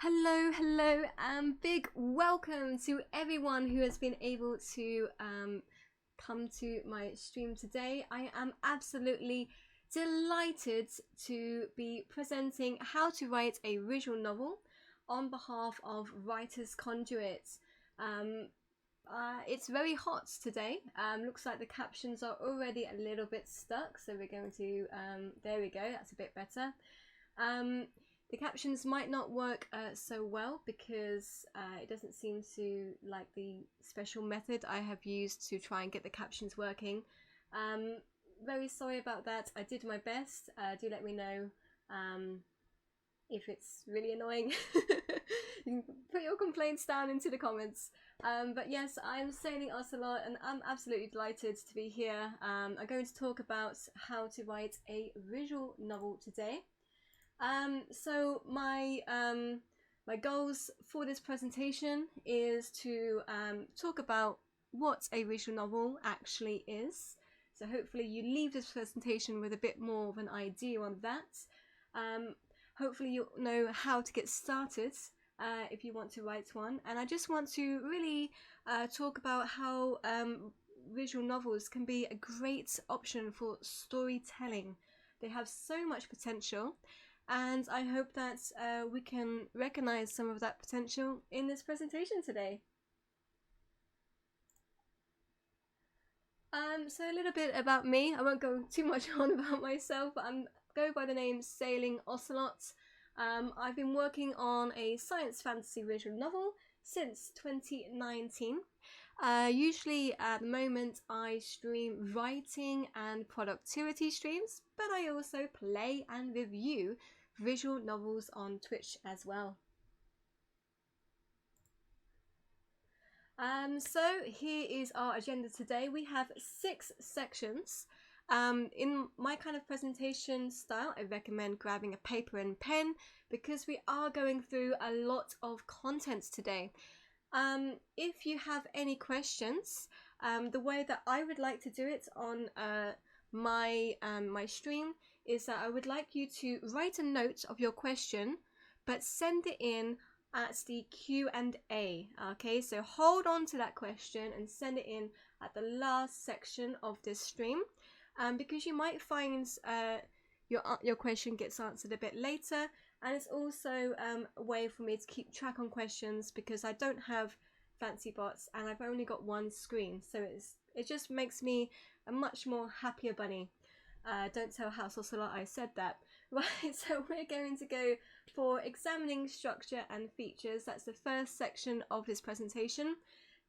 Hello, hello, and big welcome to everyone who has been able to come to my stream today. I am absolutely delighted to be presenting how to write a visual novel on behalf of Writers CONduit. It's very hot today. Looks like the captions are already a little bit stuck, so we're going to, there we go, that's a bit better. The captions might not work so well because it doesn't seem to like the special method I have used to try and get the captions working. Very sorry about that. I did my best. Do let me know if it's really annoying. You can put your complaints down into the comments. But yes, I'm Sailing Ocelot and I'm absolutely delighted to be here. I'm going to talk about how to write a visual novel today. So my goals for this presentation is to talk about what a visual novel actually is. So hopefully you leave this presentation with a bit more of an idea on that. Hopefully you'll know how to get started if you want to write one. And I just want to really talk about how visual novels can be a great option for storytelling. They have so much potential. And I hope that we can recognize some of that potential in this presentation today. So a little bit about me. I won't go too much on about myself, but I go by the name Sailing Ocelot. I've been working on a science fantasy visual novel since 2019. Usually at the moment I stream writing and productivity streams, but I also play and review visual novels on Twitch as well. So here is our agenda today. We have 6 sections. In my kind of presentation style, I recommend grabbing a paper and pen because we are going through a lot of content today. If you have any questions, the way that I would like to do it on my stream is that I would like you to write a note of your question, but send it in at the Q&A. Okay, so hold on to that question and send it in at the last section of this stream, because you might find your question gets answered a bit later, and it's also a way for me to keep track on questions because I don't have fancy bots and I've only got one screen, so it just makes me a much more happier bunny. Don't tell House Ocelot I said that. Right, so we're going to go for examining structure and features. That's the first section of this presentation.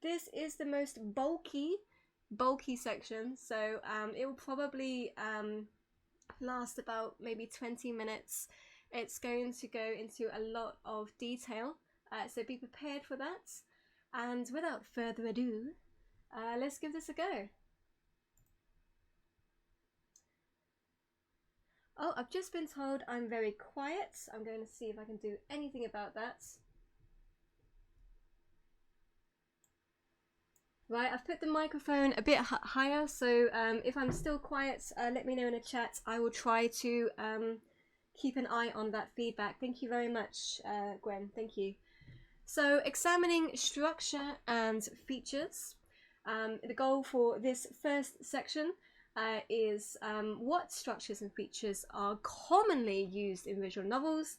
This is the most bulky section, so it will probably last about maybe 20 minutes. It's going to go into a lot of detail, so be prepared for that. And without further ado, let's give this a go. Oh, I've just been told I'm very quiet. I'm going to see if I can do anything about that. Right, I've put the microphone a bit higher, so if I'm still quiet, let me know in the chat. I will try to keep an eye on that feedback. Thank you very much, Gwen. Thank you. So, examining structure and features. The goal for this first section is what structures and features are commonly used in visual novels.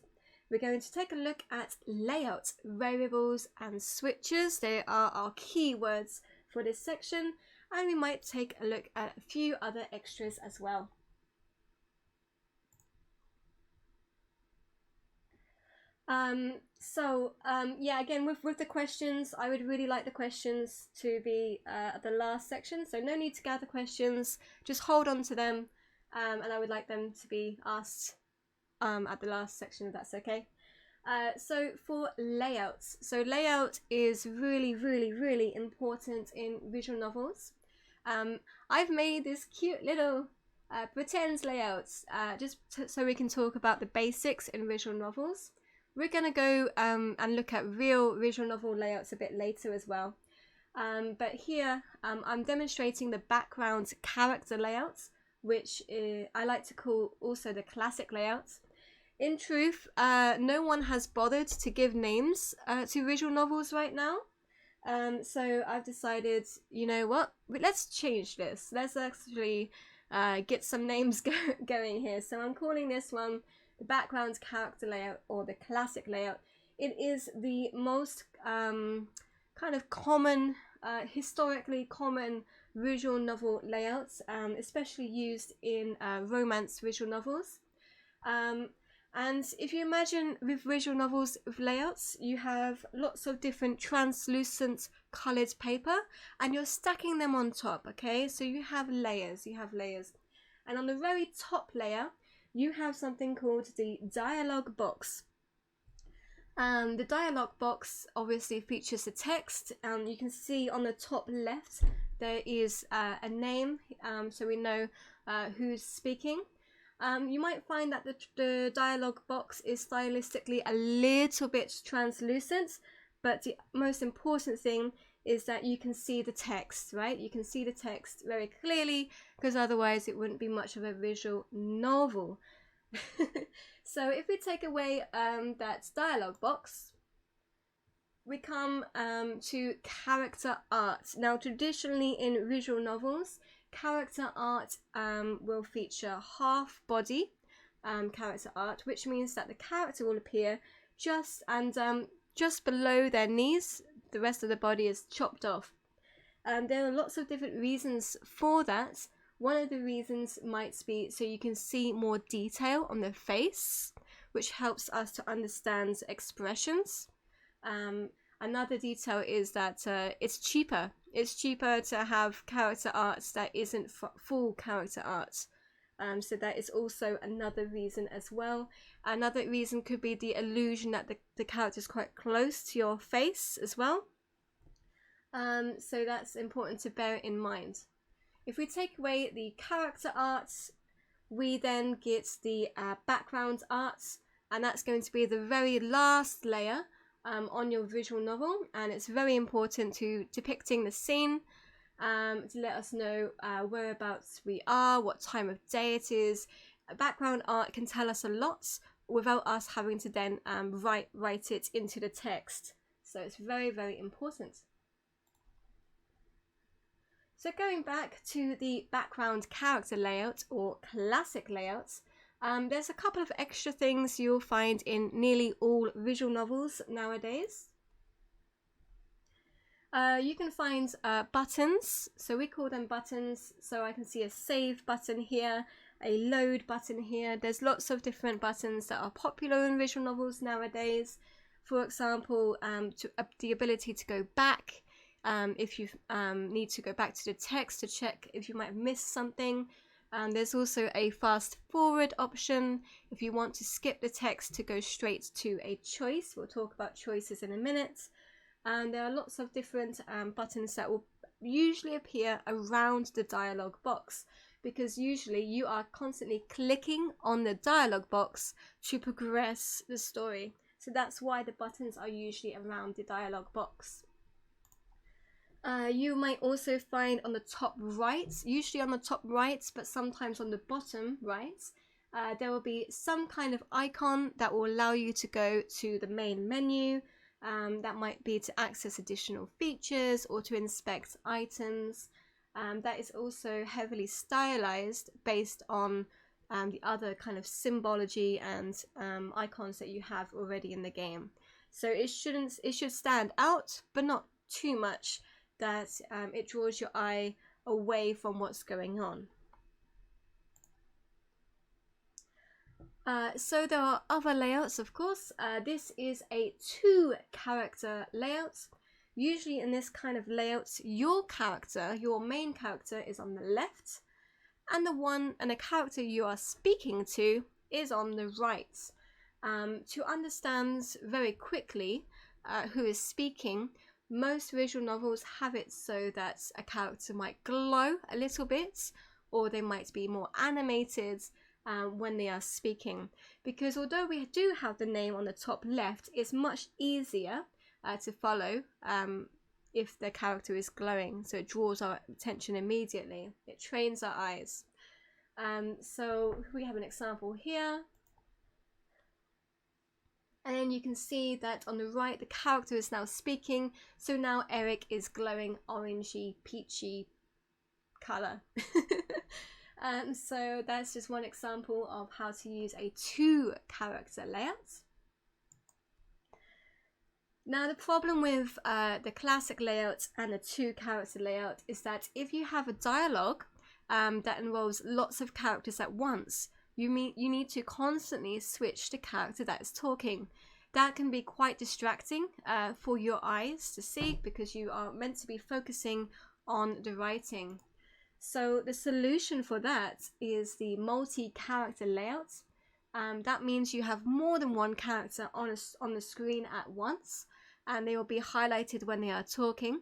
We're going to take a look at layout, variables and switches. They are our key words for this section, and we might take a look at a few other extras as well. Yeah, again, with the questions, I would really like the questions to be at the last section, so no need to gather questions, just hold on to them, and I would like them to be asked at the last section, if that's okay. So for layouts, so layout is really important in visual novels. I've made this cute little pretend layouts just so we can talk about the basics in visual novels. We're going to go and look at real visual novel layouts a bit later as well. But here I'm demonstrating the background character layouts, which I like to call also the classic layouts. In truth, no one has bothered to give names to visual novels right now. So I've decided, you know what, let's change this. Let's actually get some names going here. So I'm calling this one the background character layout, or the classic layout. It is the most kind of common, historically common visual novel layouts, especially used in romance visual novels. And if you imagine with visual novels with layouts, you have lots of different translucent colored paper and you're stacking them on top, okay? So you have layers. And on the very top layer, you have something called the dialogue box. The dialogue box obviously features the text. You can see on the top left, there is a name, so we know who's speaking. You might find that the dialogue box is stylistically a little bit translucent, but the most important thing is that you can see the text, right? You can see the text very clearly, because otherwise it wouldn't be much of a visual novel. So if we take away that dialogue box, we come to character art. Now, traditionally in visual novels, character art will feature half body character art, which means that the character will appear just below their knees. The rest of the body is chopped off. There are lots of different reasons for that. One of the reasons might be so you can see more detail on the face, which helps us to understand expressions. Another detail is that it's cheaper. It's cheaper to have character art that isn't full character art. So that is also another reason as well. Another reason could be the illusion that the character is quite close to your face as well. So that's important to bear in mind. If we take away the character arts, we then get the background arts, and that's going to be the very last layer on your visual novel, and it's very important to depicting the scene, to let us know whereabouts we are, what time of day it is. Background art can tell us a lot without us having to then write it into the text, so it's very, very important. So going back to the background character layout, or classic layouts, there's a couple of extra things you'll find in nearly all visual novels nowadays. You can find buttons, so we call them buttons. So I can see a save button here, a load button here. There's lots of different buttons that are popular in visual novels nowadays. For example, the ability to go back. If you need to go back to the text to check if you might have missed something. There's also a fast forward option if you want to skip the text to go straight to a choice. We'll talk about choices in a minute. And there are lots of different buttons that will usually appear around the dialogue box, because usually you are constantly clicking on the dialogue box to progress the story. So that's why the buttons are usually around the dialogue box. You might also find on the top right, usually on the top right, but sometimes on the bottom right, there will be some kind of icon that will allow you to go to the main menu. That might be to access additional features or to inspect items. That is also heavily stylized based on the other kind of symbology and icons that you have already in the game. So it should stand out, but not too much that it draws your eye away from what's going on. So there are other layouts, of course. This is a 2-character layout. Usually in this kind of layout, your main character is on the left, and the character you are speaking to is on the right. To understand very quickly who is speaking, most visual novels have it so that a character might glow a little bit, or they might be more animated when they are speaking. Because although we do have the name on the top left, it's much easier to follow if the character is glowing, so it draws our attention immediately. It trains our eyes. So we have an example here. And then you can see that on the right, the character is now speaking. So now Eric is glowing orangey, peachy color. So that's just one example of how to use a 2-character layout. Now the problem with the classic layout and the 2-character layout is that if you have a dialogue that involves lots of characters at once, you need to constantly switch the character that is talking. That can be quite distracting for your eyes to see, because you are meant to be focusing on the writing. So the solution for that is the multi-character layout. That means you have more than one character on the screen at once, and they will be highlighted when they are talking.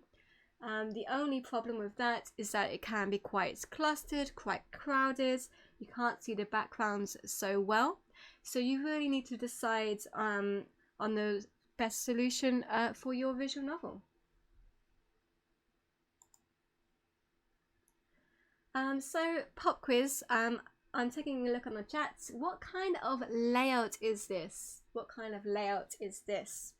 The only problem with that is that it can be quite clustered, quite crowded. You can't see the backgrounds so well. So you really need to decide on the best solution for your visual novel. So pop quiz, I'm taking a look on the chat. What kind of layout is this? What kind of layout is this?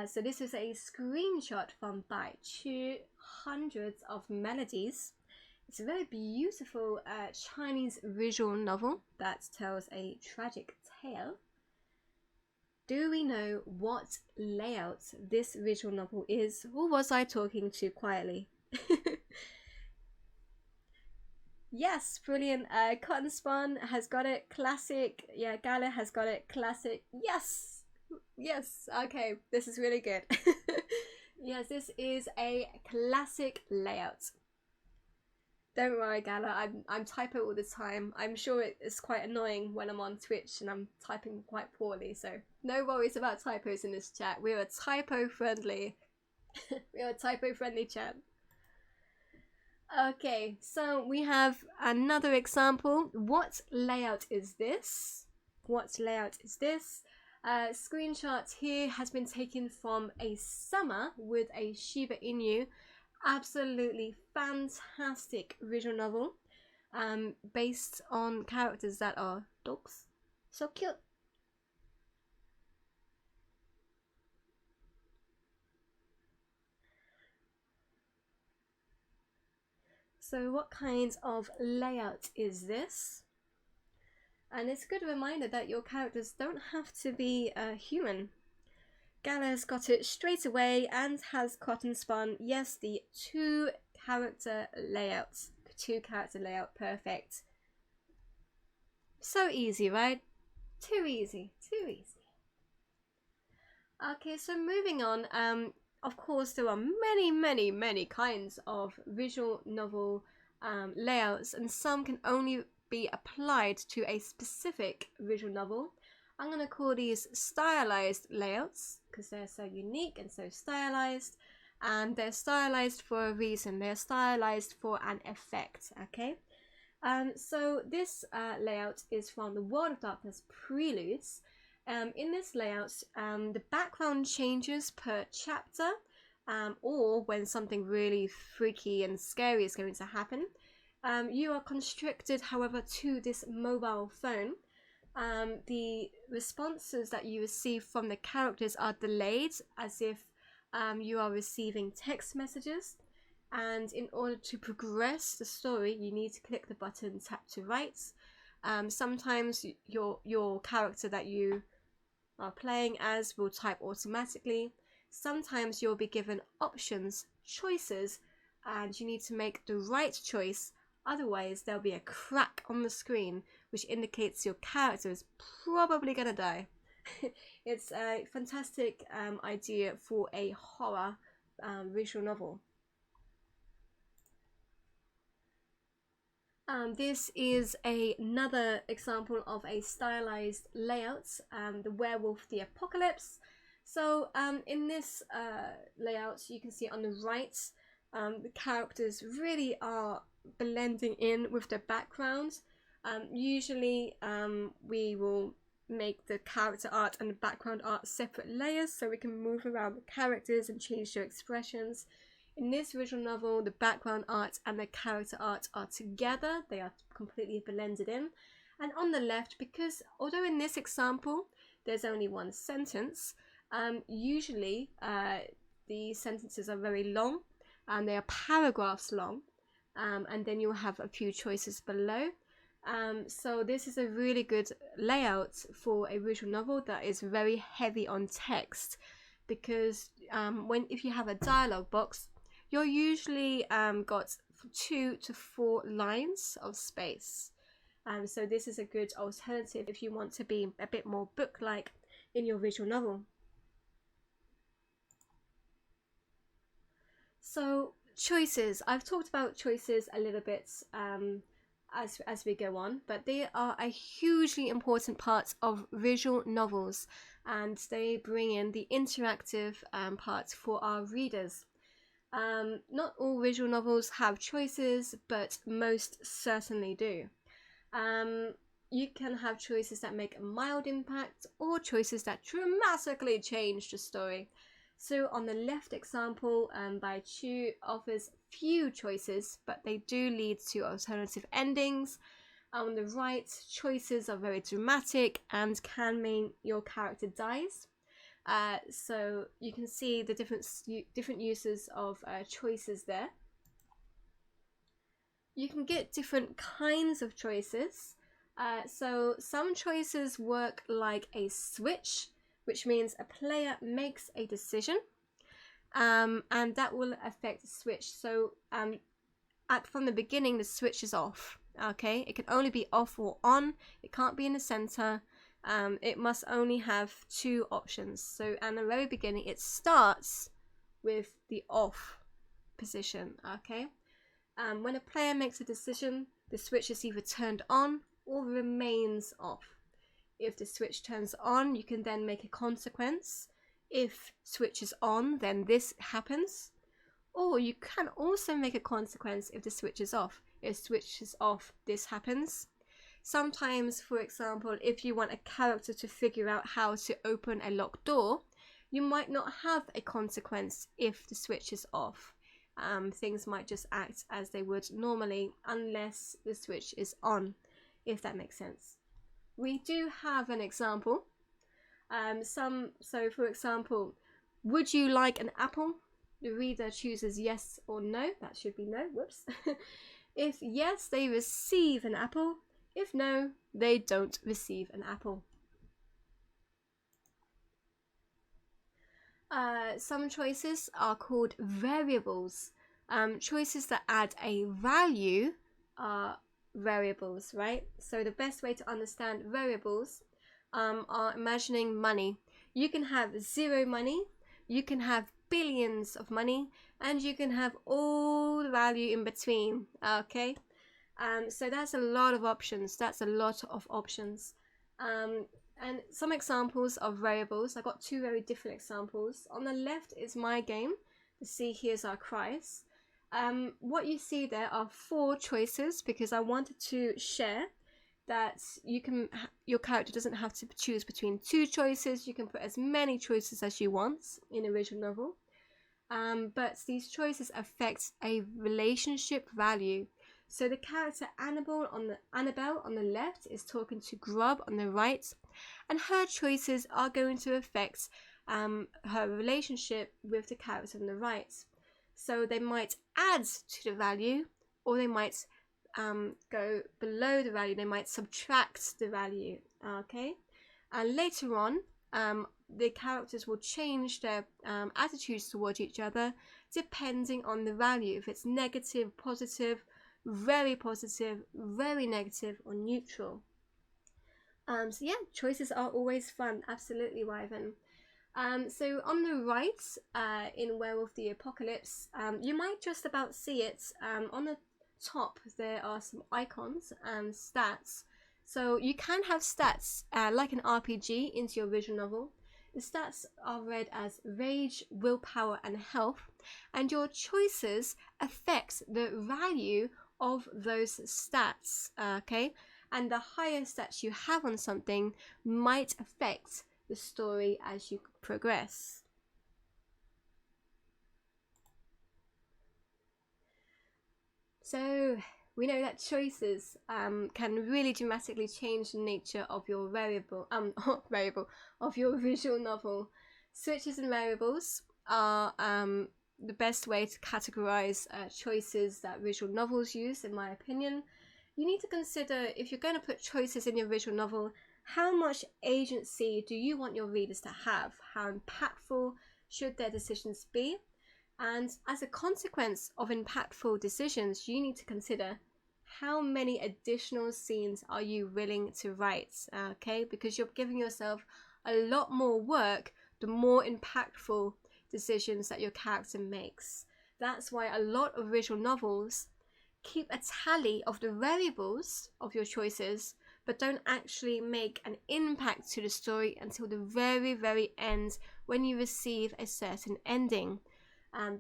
So this is a screenshot from Bai Qu, Hundreds of Melodies. It's a very beautiful Chinese visual novel that tells a tragic tale. Do we know what layout this visual novel is, or was I talking too quietly? Yes, brilliant. Cotton Spun has got it. Classic. Yeah, Gala has got it. Classic. Yes. Yes. Okay, this is really good. Yes, this is a classic layout. Don't worry, Gala. I'm typo all the time. I'm sure it's quite annoying when I'm on Twitch and I'm typing quite poorly. So no worries about typos in this chat. We're a typo friendly. We're a typo friendly chat. Okay, so we have another example. What layout is this? What layout is this? Screenshot here has been taken from a summer with a Shiba Inu. Absolutely fantastic visual novel, based on characters that are dogs. So cute. So what kind of layout is this? And it's a good reminder that your characters don't have to be human. Gala's got it straight away and has Cotton Spun. Yes, the 2-character layout. 2-character layout, perfect. So easy, right? Too easy, too easy. Okay, so moving on. Of course, there are many kinds of visual novel layouts, and some can only be applied to a specific visual novel. I'm going to call these stylized layouts because they're so unique and so stylized, and they're stylized for a reason. They're stylized for an effect, okay? So this layout is from the World of Darkness Preludes. In this layout, the background changes per chapter, or when something really freaky and scary is going to happen. You are constricted, however, to this mobile phone. The responses that you receive from the characters are delayed, as if you are receiving text messages. And in order to progress the story, you need to click the button tap to write. Sometimes your character that you are playing as will type automatically. Sometimes you'll be given options, choices, and you need to make the right choice. Otherwise, there'll be a crack on the screen which indicates your character is probably gonna die. It's a fantastic idea for a horror visual novel. This is another example of a stylized layout, the Werewolf the Apocalypse. So in this layout, you can see on the right, the characters really are blending in with the background. Usually we will make the character art and the background art separate layers so we can move around the characters and change their expressions. In this visual novel, the background art and the character art are together. They are completely blended in. And on the left, because although in this example, there's only one sentence, usually the sentences are very long and they are paragraphs long, and then you'll have a few choices below. So this is a really good layout for a visual novel that is very heavy on text, because if you have a dialogue box, you're usually got 2 to 4 lines of space. So this is a good alternative if you want to be a bit more book-like in your visual novel. So choices, I've talked about choices a little bit as we go on, but they are a hugely important part of visual novels, and they bring in the interactive part for our readers. Not all visual novels have choices, but most certainly do. You can have choices that make a mild impact, or choices that dramatically change the story. So on the left example by Chu offers few choices, but they do lead to alternative endings. On the right, choices are very dramatic and can mean your character dies. So you can see the different uses of choices there. You can get different kinds of choices. So some choices work like a switch, which means a player makes a decision, and that will affect the switch. So from the beginning, the switch is off. Okay, it can only be off or on. It can't be in the center. It must only have 2 options. So at the very beginning, it starts with the off position. Okay. When a player makes a decision, the switch is either turned on or remains off. If the switch turns on, you can then make a consequence. If switch is on, then this happens. Or you can also make a consequence if the switch is off. If switch is off, this happens. Sometimes, for example, if you want a character to figure out how to open a locked door, you might not have a consequence if the switch is off. Things might just act as they would normally unless the switch is on, if that makes sense. We do have an example. So for example, would you like an apple? The reader chooses yes or no. That should be no. Whoops. If yes, they receive an apple. If no, they don't receive an apple. Some choices are called variables. Choices that add a value are variables, right? So the best way to understand variables are imagining money. You can have 0 money, you can have billions of money, and you can have all the value in between. Okay, so that's a lot of options. And some examples of variables. I got 2 very different examples. On the left is my game. The see here's our cries. What you see there are 4 choices, because I wanted to share that your character doesn't have to choose between 2 choices. You can put as many choices as you want in a visual novel. But these choices affect a relationship value. So the character Annabelle on the left is talking to Grub on the right, and her choices are going to affect her relationship with the character on the right. So they might add to the value, or they might go below the value. They might subtract the value. Okay, and later on, the characters will change their attitudes towards each other depending on the value. If it's negative, positive, very negative, or neutral. So yeah, choices are always fun. Absolutely, Wyvern. So on the right, in Werewolf the Apocalypse, you might just about see it. On the top, there are some icons and stats. So you can have stats like an RPG into your visual novel. The stats are read as rage, willpower, and health, and your choices affect the value of those stats. Okay, and the higher stats you have on something might affect the story as you progress. So we know that choices can really dramatically change the nature of your of your visual novel. Switches and variables are the best way to categorize choices that visual novels use, in my opinion. You need to consider, if you're going to put choices in your visual novel, how much agency do you want your readers to have? How impactful should their decisions be? And as a consequence of impactful decisions, you need to consider how many additional scenes are you willing to write, okay? Because you're giving yourself a lot more work the more impactful decisions that your character makes. That's why a lot of visual novels keep a tally of the variables of your choices, but don't actually make an impact to the story until the very, very end, when you receive a certain ending.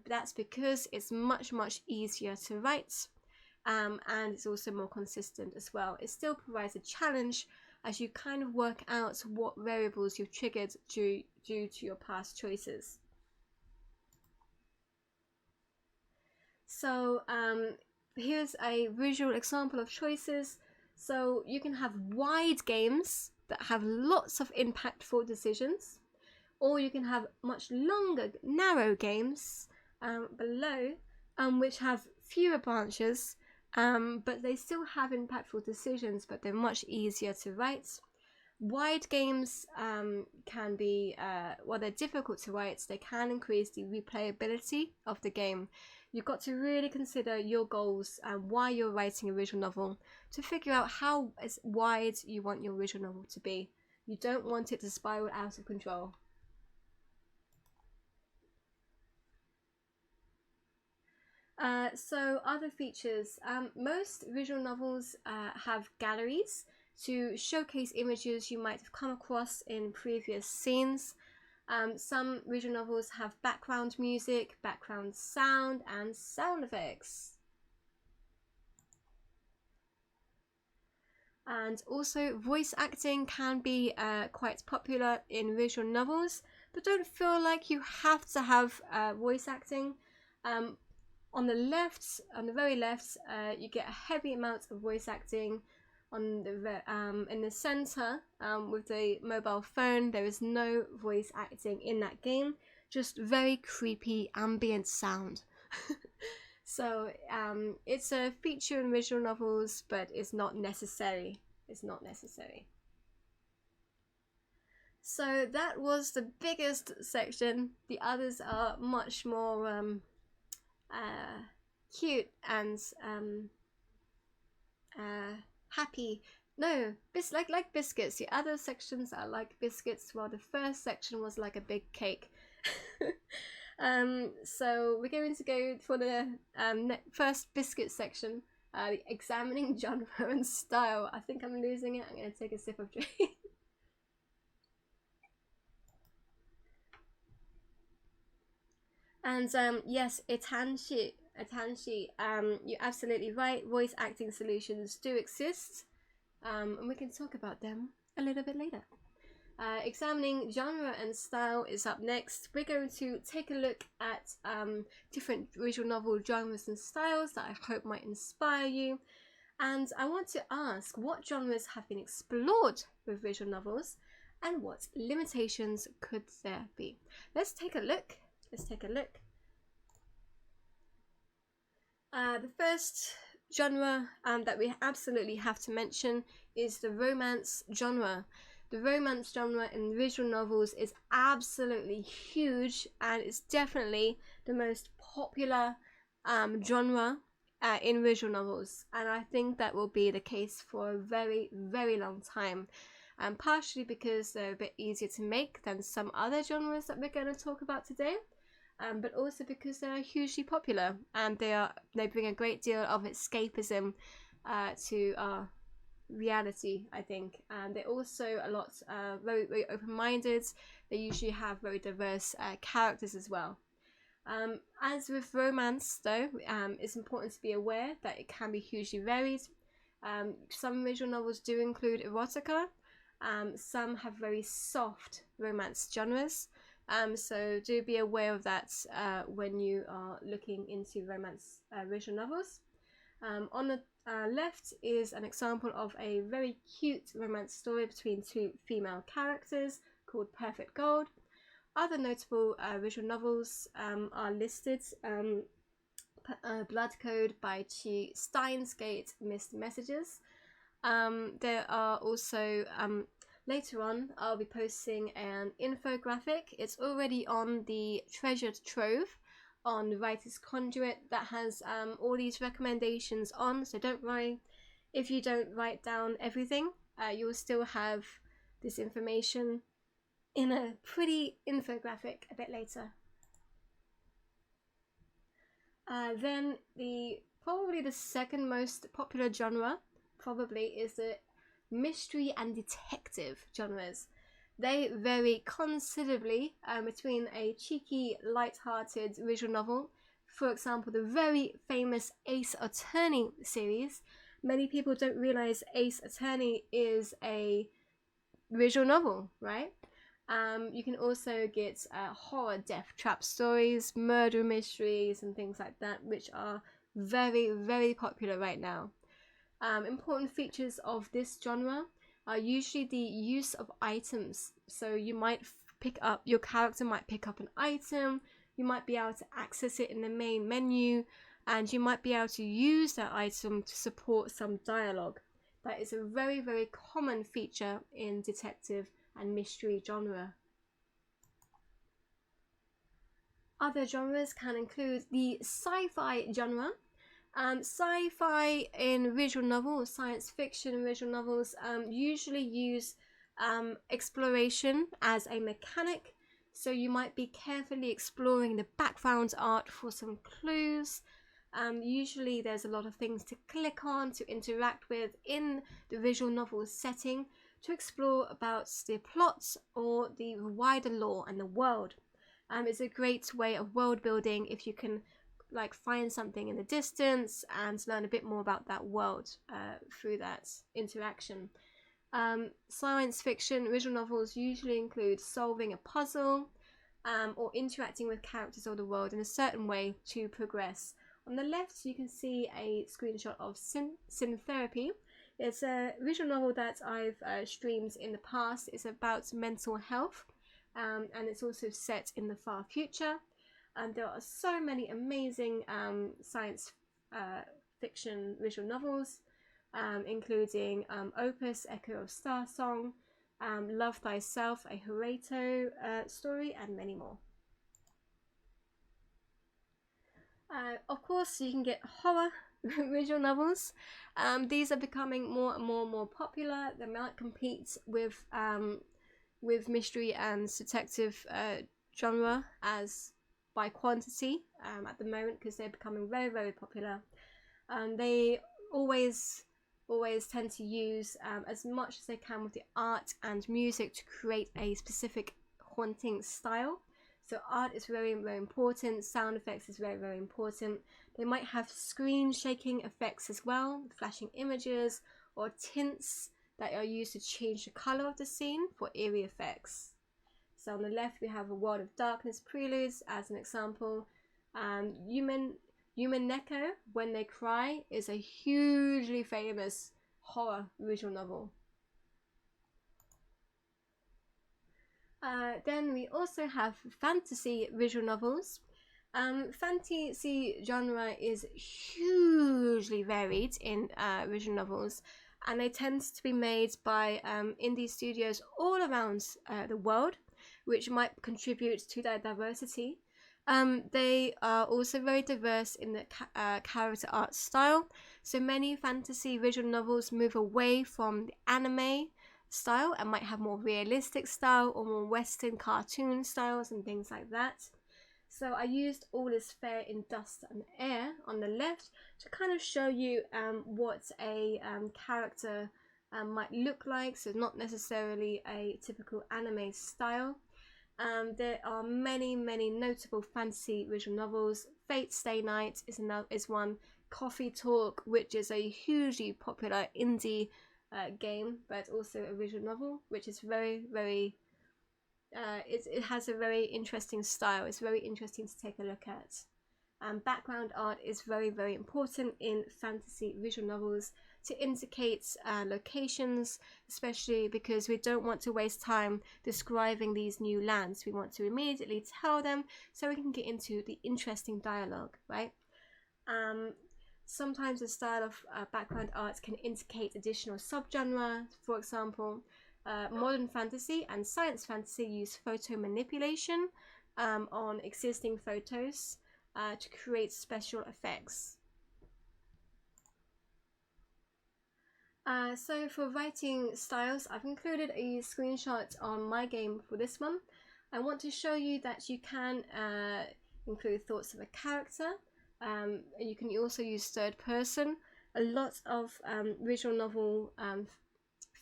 That's because it's much, much easier to write, and it's also more consistent as well. It still provides a challenge as you kind of work out what variables you've triggered due to your past choices. So here's a visual example of choices. So you can have wide games that have lots of impactful decisions, or you can have much longer, narrow games below, which have fewer branches, but they still have impactful decisions, but they're much easier to write. Wide games can be, well, they're difficult to write. They can increase the replayability of the game. You've got to really consider your goals and why you're writing a visual novel to figure out how wide you want your visual novel to be. You don't want it to spiral out of control. So other features, most visual novels have galleries to showcase images you might have come across in previous scenes. Some visual novels have background music, background sound, and sound effects. And also voice acting can be quite popular in visual novels, but don't feel like you have to have voice acting. On the very left, you get a heavy amount of voice acting. On the in the center, with the mobile phone, there is no voice acting in that game, just very creepy ambient sound. So it's a feature in visual novels, but it's not necessary. It's not necessary. So that was the biggest section. The others are much more cute and happy. No, like biscuits. The other sections are like biscuits, while the first section was like a big cake. So we're going to go for the first biscuit section, the examining genre and style. I think I'm losing it. I'm going to take a sip of drink. And yes, Itanshi, you're absolutely right. Voice acting solutions do exist, and we can talk about them a little bit later. Examining genre and style is up next. We're going to take a look at different visual novel genres and styles that I hope might inspire you. And I want to ask, what genres have been explored with visual novels, and what limitations could there be? Let's take a look. The first genre that we absolutely have to mention is the romance genre. The romance genre in visual novels is absolutely huge, and it's definitely the most popular genre in visual novels, and I think that will be the case for a very, very long time. Partially because they're a bit easier to make than some other genres that we're going to talk about today, but also because they're hugely popular, and they bring a great deal of escapism to our reality, I think. And they're also a lot very, very open-minded. They usually have very diverse characters as well. As with romance, though, it's important to be aware that it can be hugely varied. Some visual novels do include erotica. Some have very soft romance genres, so do be aware of that when you are looking into romance visual novels. On the left is an example of a very cute romance story between two female characters called Perfect Gold. Other notable visual novels are listed. Blood Code by Chi Steinsgate, Missed Messages. There are also, later on, I'll be posting an infographic. It's already on the Treasured Trove on Writers CONduit that has all these recommendations on, so don't worry if you don't write down everything. You'll still have this information in a pretty infographic a bit later. Then probably the second most popular genre probably is the mystery and detective genres. They vary considerably between a cheeky, light-hearted visual novel, for example, the very famous Ace Attorney series. Many people don't realize Ace Attorney is a visual novel, right? You can also get horror death trap stories, murder mysteries, and things like that, which are very, very popular right now. Important features of this genre are usually the use of items. So you might your character might pick up an item, you might be able to access it in the main menu, and you might be able to use that item to support some dialogue. That is a very, very common feature in detective and mystery genre. Other genres can include the sci-fi genre. Sci-fi in visual novels, science fiction visual novels usually use exploration as a mechanic. So you might be carefully exploring the background art for some clues. Usually there's a lot of things to click on, to interact with in the visual novel setting, to explore about the plot or the wider lore and the world. It's a great way of world building if you can like find something in the distance and learn a bit more about that world through that interaction. Science fiction visual novels usually include solving a puzzle or interacting with characters or the world in a certain way to progress. On the left you can see a screenshot of Syntherapy. It's a visual novel that I've streamed in the past. It's about mental health, and it's also set in the far future. And there are so many amazing science fiction visual novels, including Opus, Echo of Star Song, Love Thyself, a Horato story, and many more. Of course, you can get horror visual novels. These are becoming more and more popular. They might compete with mystery and detective genre as by quantity at the moment, because they're becoming very, very popular. They always tend to use as much as they can with the art and music to create a specific haunting style. So art is very, very important. Sound effects is very, very important. They might have screen shaking effects as well, flashing images or tints that are used to change the color of the scene for eerie effects. So on the left we have a World of Darkness Preludes as an example. Yumen Neko, When They Cry, is a hugely famous horror visual novel. Then we also have fantasy visual novels. Fantasy genre is hugely varied in visual novels, and they tend to be made by indie studios all around the world, which might contribute to their diversity. They are also very diverse in the character art style, so many fantasy visual novels move away from the anime style and might have more realistic style or more Western cartoon styles and things like that. So I used All Is Fair in Dust and Air on the left to kind of show you what a character might look like, so not necessarily a typical anime style. There are many notable fantasy visual novels. Fate Stay Night is one. Coffee Talk, which is a hugely popular indie game, but also a visual novel, which is very it has a very interesting style. It's very interesting to take a look at. Background art is very, very important in fantasy visual novels to indicate locations, especially because we don't want to waste time describing these new lands. We want to immediately tell them so we can get into the interesting dialogue, right? Sometimes the style of background art can indicate additional subgenre. For example, modern fantasy and science fantasy use photo manipulation on existing photos to create special effects. So for writing styles, I've included a screenshot on my game for this one. I want to show you that you can include thoughts of a character. You can also use third person. A lot of visual novel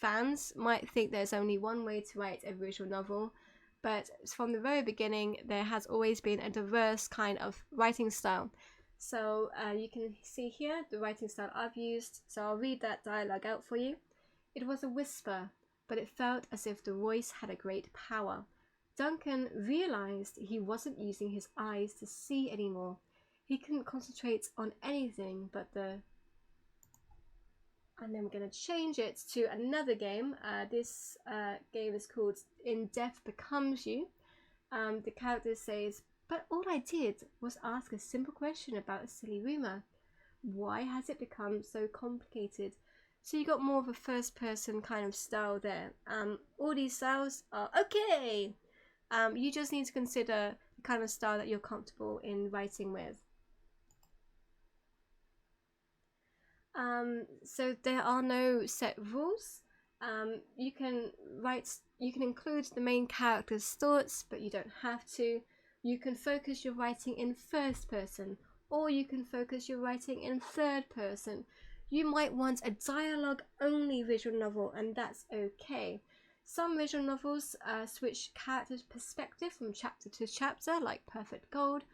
fans might think there's only one way to write a visual novel, but from the very beginning there has always been a diverse kind of writing style. So you can see here the writing style I've used, so I'll read that dialogue out for you. It was a whisper, but it felt as if the voice had a great power. Duncan realized he wasn't using his eyes to see anymore. He couldn't concentrate on anything but the... And then we're going to change it to another game. This game is called In Death Becomes You. The character says, "But all I did was ask a simple question about a silly rumor. Why has it become so complicated?" So you got more of a first person kind of style there. All these styles are okay. You just need to consider the kind of style that you're comfortable in writing with. So there are no set rules. You can include the main character's thoughts, but you don't have to. You can focus your writing in first person, or you can focus your writing in third person. You might want a dialogue only visual novel, and that's okay. Some visual novels switch characters' perspective from chapter to chapter, like Perfect Gold,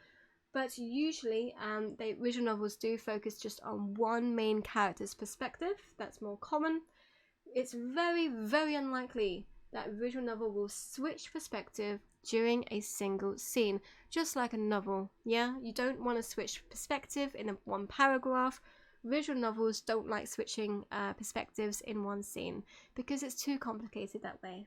but usually visual novels do focus just on one main character's perspective. That's more common. It's very, very unlikely that a visual novel will switch perspective during a single scene, just like a novel. Yeah, you don't want to switch perspective in one paragraph. Visual novels don't like switching perspectives in one scene because it's too complicated that way.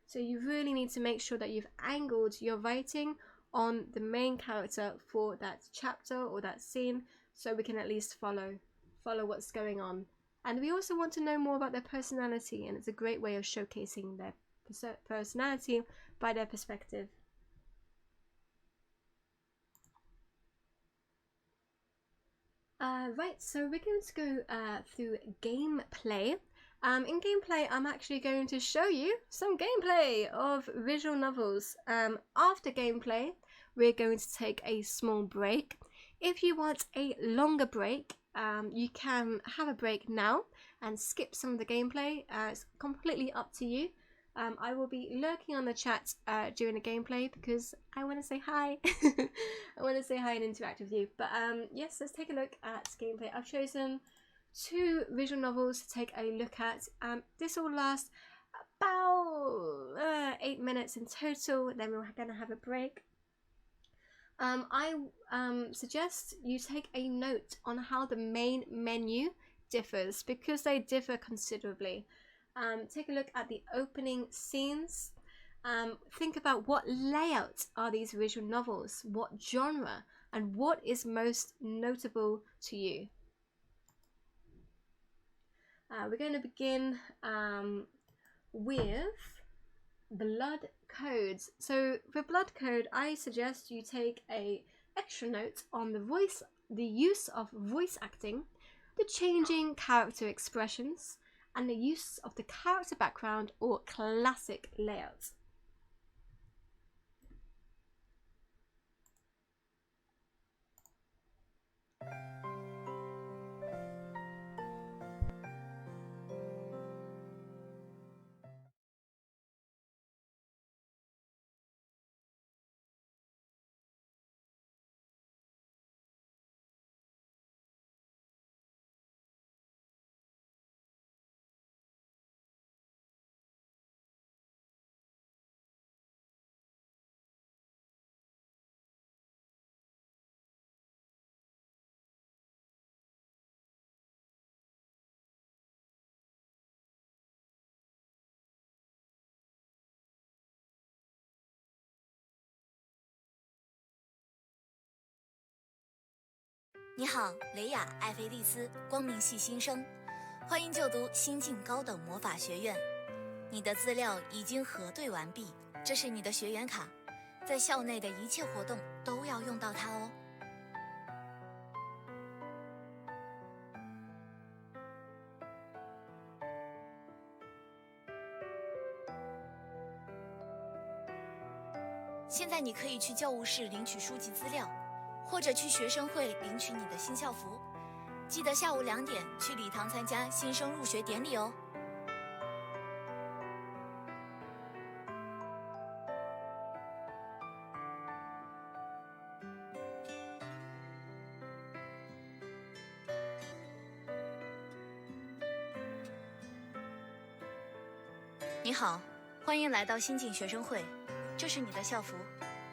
So you really need to make sure that you've angled your writing on the main character for that chapter or that scene, so we can at least follow what's going on. And we also want to know more about their personality, and it's a great way of showcasing their personality by their perspective. Right, so we're going to go through gameplay. In gameplay, I'm actually going to show you some gameplay of visual novels. After gameplay, we're going to take a small break. If you want a longer break, you can have a break now and skip some of the gameplay. It's completely up to you. I will be lurking on the chat during the gameplay because I want to say hi. I want to say hi and interact with you. But yes, let's take a look at gameplay. I've chosen 2 visual novels to take a look at. This will last about 8 minutes in total. Then we're going to have a break. I suggest you take a note on how the main menu differs because they differ considerably. Take a look at the opening scenes. Think about what layout are these visual novels, what genre, and what is most notable to you. We're going to begin with blood codes. So for blood code, I suggest you take a extra note on the use of voice acting, the changing character expressions, and the use of the character background or classic layout. 你好，雷雅·艾菲利斯，光明系新生，欢迎就读新晋高等魔法学院。你的资料已经核对完毕，这是你的学员卡，在校内的一切活动都要用到它哦。现在你可以去教务室领取书籍资料，或者去学生会领取你的新校服。记得下午2点去礼堂参加新生入学典礼哦。你好，欢迎来到新进学生会，这是你的校服，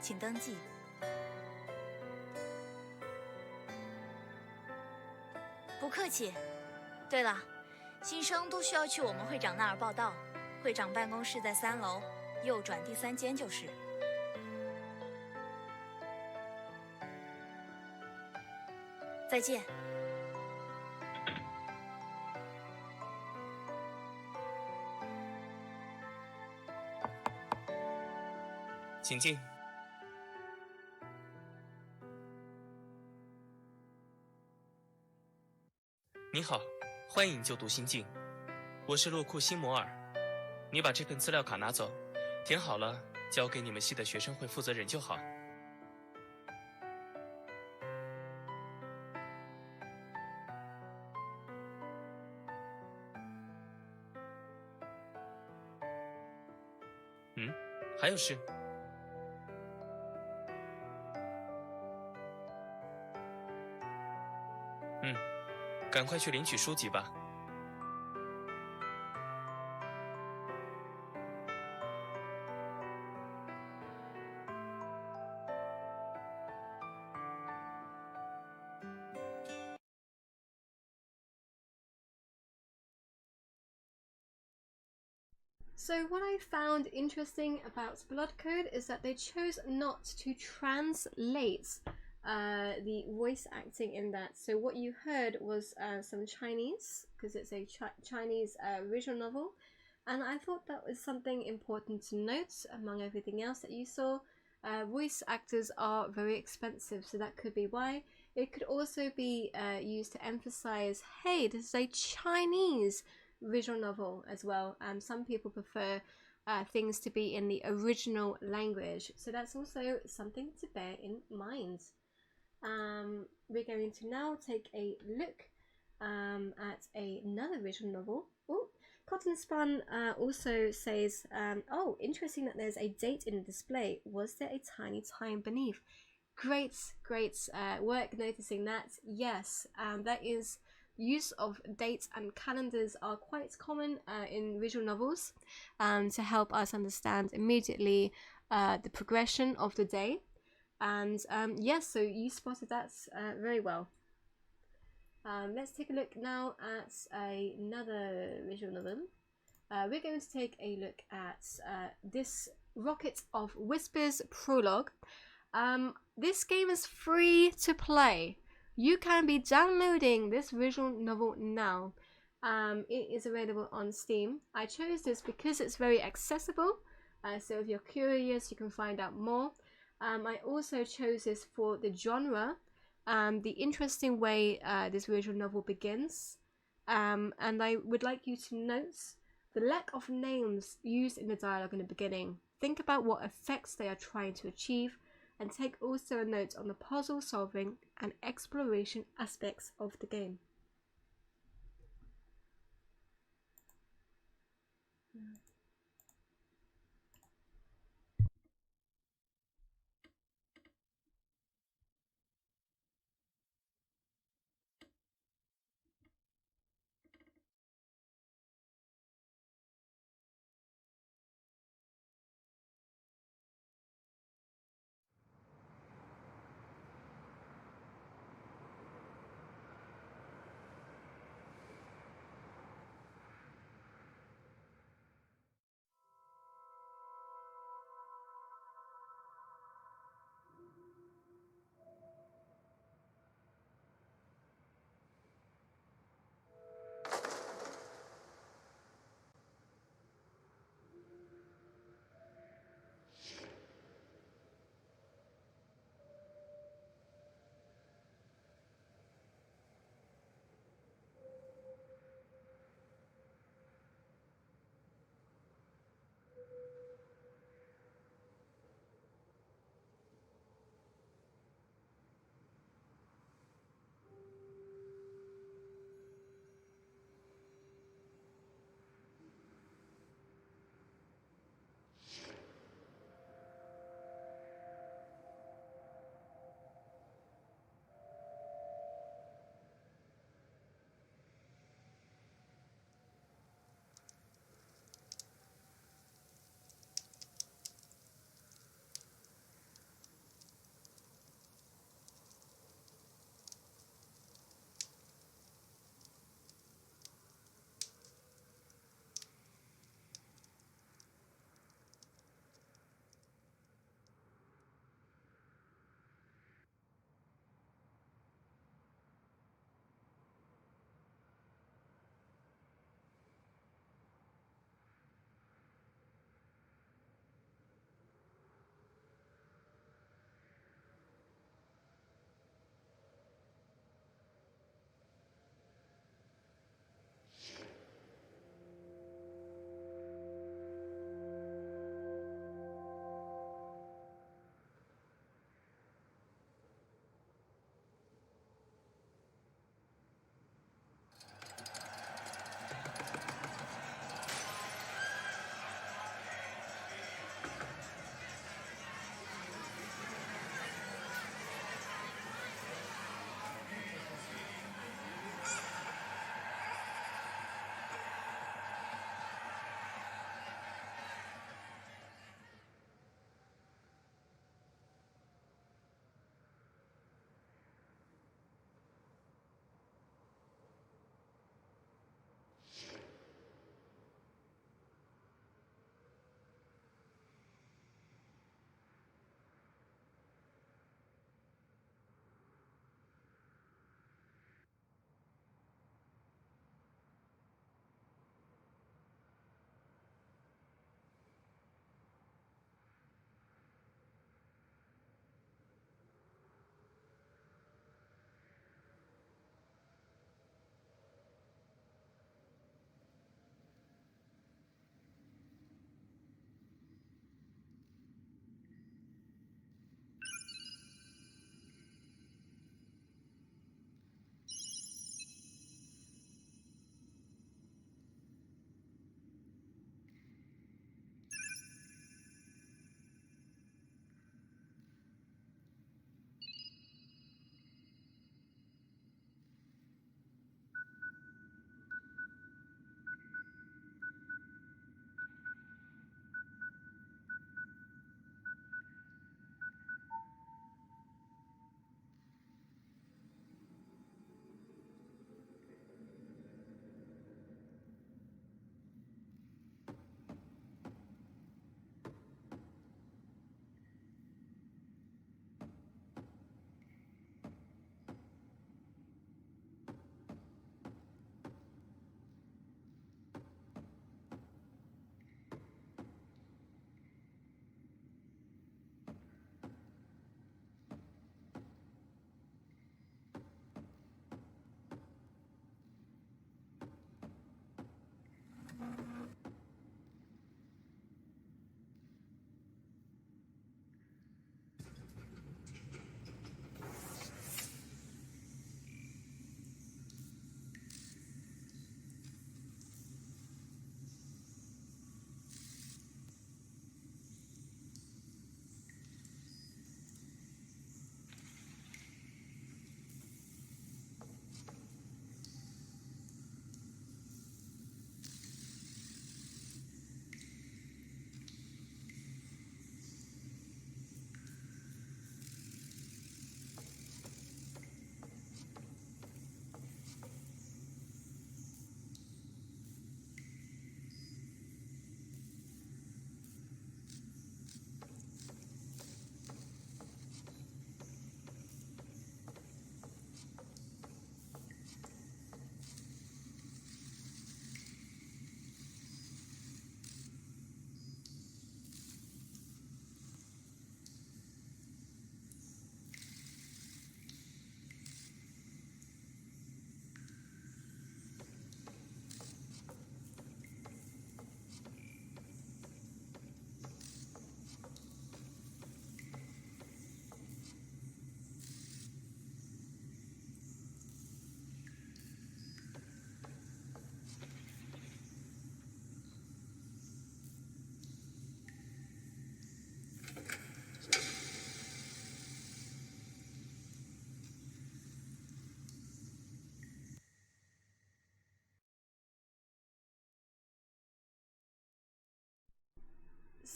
请登记。不客气。对了，新生都需要去我们会长那儿报到，会长办公室在3楼，右转第3间就是。再见。请进。你好，欢迎就读新进，我是洛库辛摩尔。你把这份资料卡拿走，填好了交给你们系的学生会负责人就好。还有事？赶快去领取书籍吧。So what I found interesting about Blood Code is that they chose not to translate the voice acting in that. So what you heard was some Chinese, because it's a Chinese visual novel, and I thought that was something important to note among everything else that you saw. Voice actors are very expensive, so that could be why. It could also be used to emphasize, hey, this is a Chinese visual novel as well. Some people prefer things to be in the original language, so that's also something to bear in mind. We're going to now take a look at another visual novel. Oh, Cotton Spun also says, oh, interesting that there's a date in the display. Was there a tiny time beneath? Great work noticing that. Yes, that is use of dates and calendars are quite common in visual novels to help us understand immediately the progression of the day. And yes, so you spotted that very well. Let's take a look now at another visual novel. We're going to take a look at this Rocket of Whispers prologue. This game is free to play. You can be downloading this visual novel now. It is available on Steam. I chose this because it's very accessible. So if you're curious, you can find out more. I also chose this for the genre, the interesting way this visual novel begins. And I would like you to note the lack of names used in the dialogue in the beginning. Think about what effects they are trying to achieve, and take also a note on the puzzle solving and exploration aspects of the game.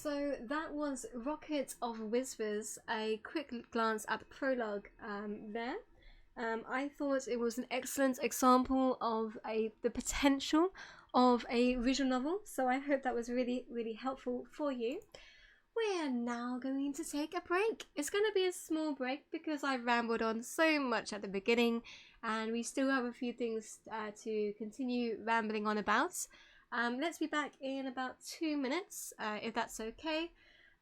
So that was Rocket of Whispers, a quick glance at the prologue there. I thought it was an excellent example of the potential of a visual novel, so I hope that was really, really helpful for you. We are now going to take a break. It's going to be a small break because I rambled on so much at the beginning, and we still have a few things to continue rambling on about. Let's be back in about 2 minutes, if that's okay.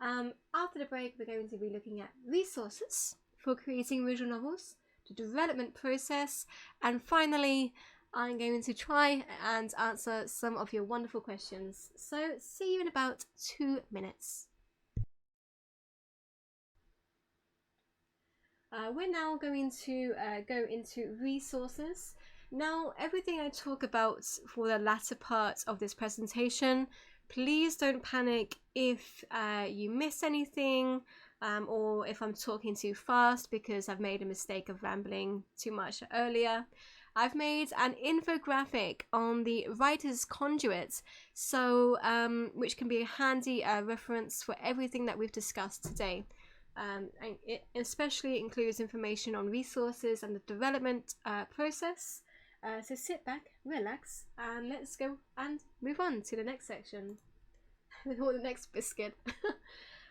After the break, we're going to be looking at resources for creating visual novels, the development process, and finally, I'm going to try and answer some of your wonderful questions. So, see you in about 2 minutes. We're now going to go into resources. Now, everything I talk about for the latter part of this presentation, please don't panic if you miss anything or if I'm talking too fast because I've made a mistake of rambling too much earlier. I've made an infographic on the Writers CONduit, so which can be a handy reference for everything that we've discussed today. And it especially includes information on resources and the development process. So sit back, relax, and let's go and move on to the next section, or the next biscuit.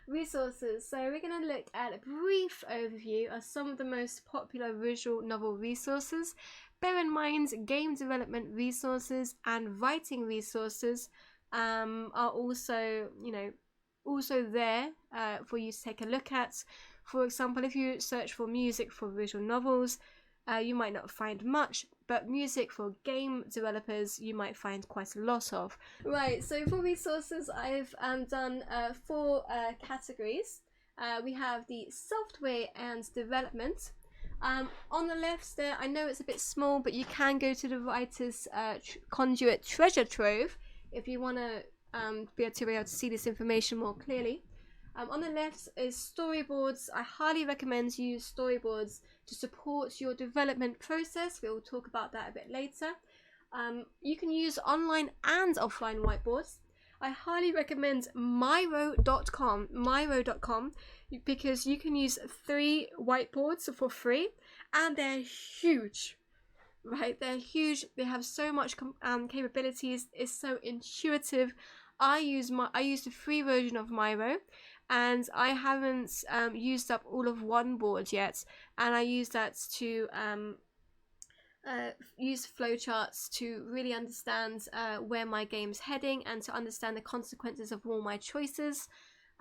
Resources. So we're going to look at a brief overview of some of the most popular visual novel resources. Bear in mind, game development resources and writing resources are also, also there for you to take a look at. For example, if you search for music for visual novels, you might not find much, but music for game developers you might find quite a lot of. Right, so for resources I've done 4 categories. We have the software and development. On the left there, I know it's a bit small, but you can go to the Writers CONduit treasure trove if you want to be able to see this information more clearly. On the left is storyboards. I highly recommend you use storyboards to support your development process. We'll talk about that a bit later. You can use online and offline whiteboards. I highly recommend Miro.com because you can use 3 whiteboards for free, and they're huge. Right, they're huge. They have so much capabilities. It's so intuitive. I use the free version of Miro, and I haven't used up all of one board yet, and I use that to use flowcharts to really understand where my game's heading and to understand the consequences of all my choices.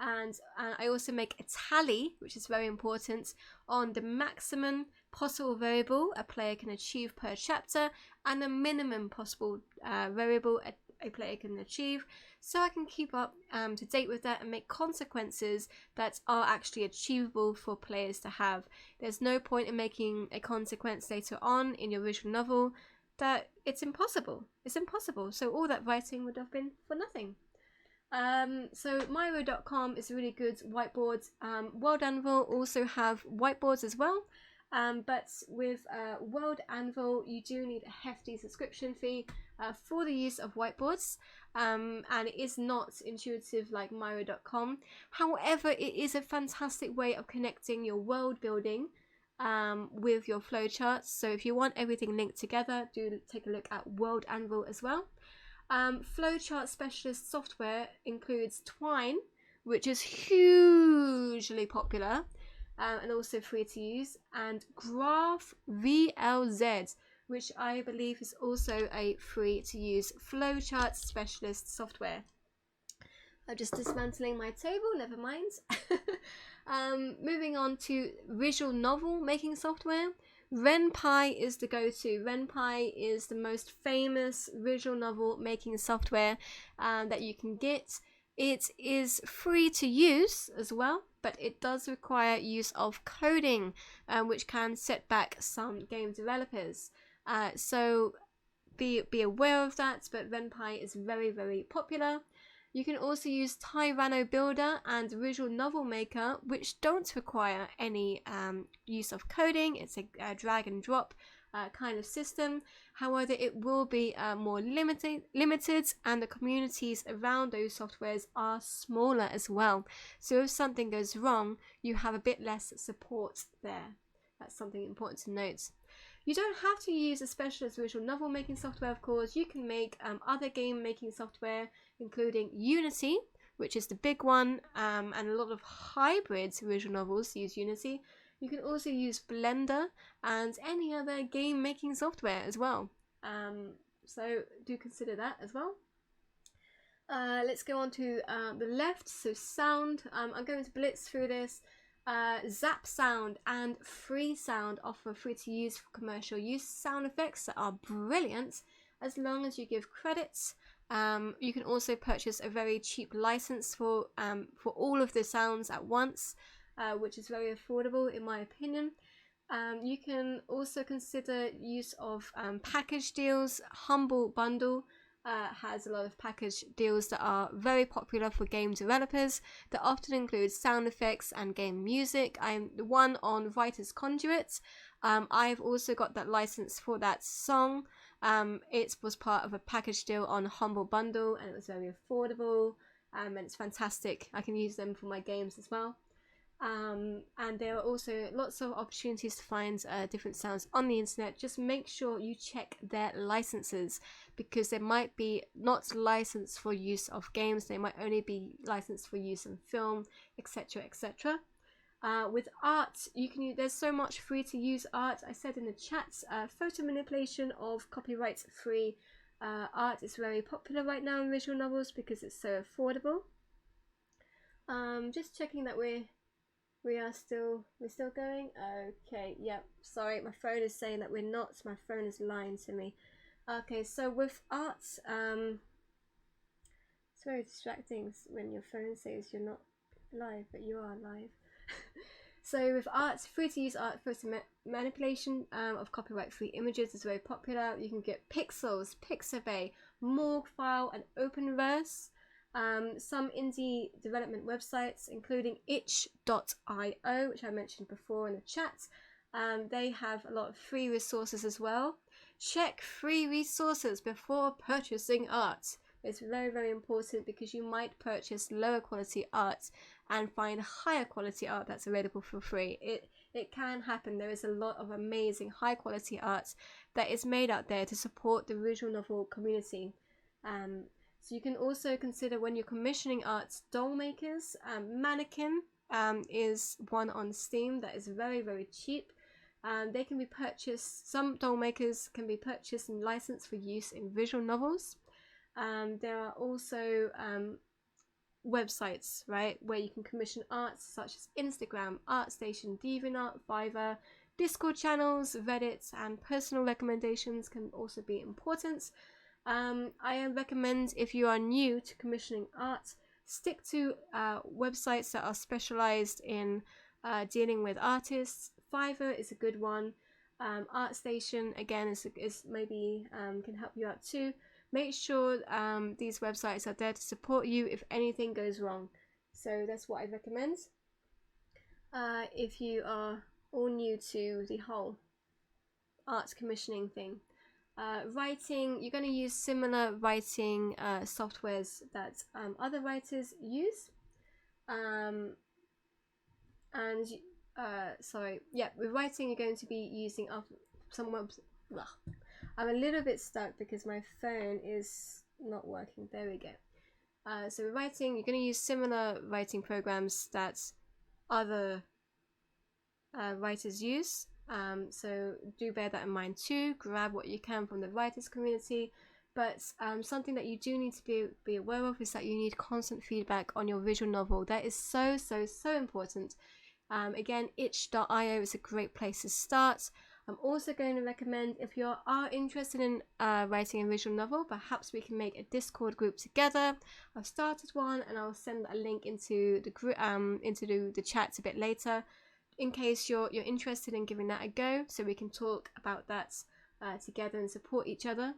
And I also make a tally, which is very important, on the maximum possible variable a player can achieve per chapter and the minimum possible variable a player can achieve, so I can keep up to date with that and make consequences that are actually achievable for players to have. There's no point in making a consequence later on in your visual novel that it's impossible. It's impossible, so all that writing would have been for nothing. So Miro.com is a really good whiteboard. World Anvil also have whiteboards as well, but with World Anvil you do need a hefty subscription fee for the use of whiteboards, and it is not intuitive like Miro.com. However, it is a fantastic way of connecting your world building with your flowcharts. So if you want everything linked together, do take a look at World Anvil as well. Flowchart specialist software includes Twine, which is hugely popular and also free to use, and Graph VLZ, which I believe is also a free to use flowchart specialist software. I'm just dismantling my table, never mind. Moving on to visual novel making software. RenPy is the go-to. RenPy is the most famous visual novel making software that you can get. It is free to use as well, but it does require use of coding, which can set back some game developers. So be aware of that, but RenPy is very, very popular. You can also use Tyranno Builder and Visual Novel Maker, which don't require any use of coding. It's a drag and drop kind of system. However, it will be more limited, and the communities around those softwares are smaller as well. So if something goes wrong, you have a bit less support there. That's something important to note. You don't have to use a specialist visual novel making software, of course. You can make other game making software, including Unity, which is the big one, and a lot of hybrid visual novels use Unity. You can also use Blender and any other game making software as well. So do consider that as well. Let's go on to the left, so sound. I'm going to blitz through this. Zap Sound and Free Sound offer free to use for commercial use sound effects that are brilliant as long as you give credits. You can also purchase a very cheap license for all of the sounds at once, which is very affordable in my opinion. You can also consider use of package deals. Humble Bundle has a lot of package deals that are very popular for game developers that often include sound effects and game music. I'm the one on Writers CONduit. I've also got that license for that song. It was part of a package deal on Humble Bundle and it was very affordable, and it's fantastic. I can use them for my games as well. And there are also lots of opportunities to find different sounds on the internet. Just make sure you check their licenses, because they might be not licensed for use of games, they might only be licensed for use in film, etc, etc. With art, you can use, there's so much free to use art. I said in the chat, photo manipulation of copyright free art is very popular right now in visual novels because it's so affordable. Just checking that we're still going. Okay, yep, sorry, my phone is saying that we're not. My phone is lying to me. Okay, so with art, it's very distracting when your phone says you're not live, but you are live. So with art, free to use art, photo manipulation of copyright free images is very popular. You can get Pixels, Pixabay, Morphfile and Openverse. Some indie development websites, including itch.io, which I mentioned before in the chat, they have a lot of free resources as well. Check free resources before purchasing art. It's very, very important, because you might purchase lower quality art and find higher quality art that's available for free. It can happen. There is a lot of amazing high quality art that is made out there to support the visual novel community. So you can also consider, when you're commissioning art, doll makers. Mannequin is one on Steam that is very, very cheap. They can be purchased, some doll makers can be purchased and licensed for use in visual novels. There are also websites, right, where you can commission art, such as Instagram, ArtStation, DeviantArt, Fiverr. Discord channels, Reddit and personal recommendations can also be important. I recommend, if you are new to commissioning art, stick to websites that are specialized in dealing with artists. Fiverr is a good one. ArtStation again is maybe can help you out too. Make sure these websites are there to support you if anything goes wrong. So that's what I recommend. If you are all new to the whole art commissioning thing. Writing, you're going to use similar writing softwares that other writers use. With writing, you're going to be using some webs. I'm a little bit stuck because my phone is not working. There we go. So with writing, you're going to use similar writing programs that other writers use. So do bear that in mind too. Grab what you can from the writers community. But something that you do need to be aware of is that you need constant feedback on your visual novel. That is so important. Again, itch.io is a great place to start. I'm also going to recommend, if you are interested in writing a visual novel, perhaps we can make a Discord group together. I've started one and I'll send a link into the group, into the chat a bit later, in case you're interested in giving that a go, so we can talk about that together and support each other.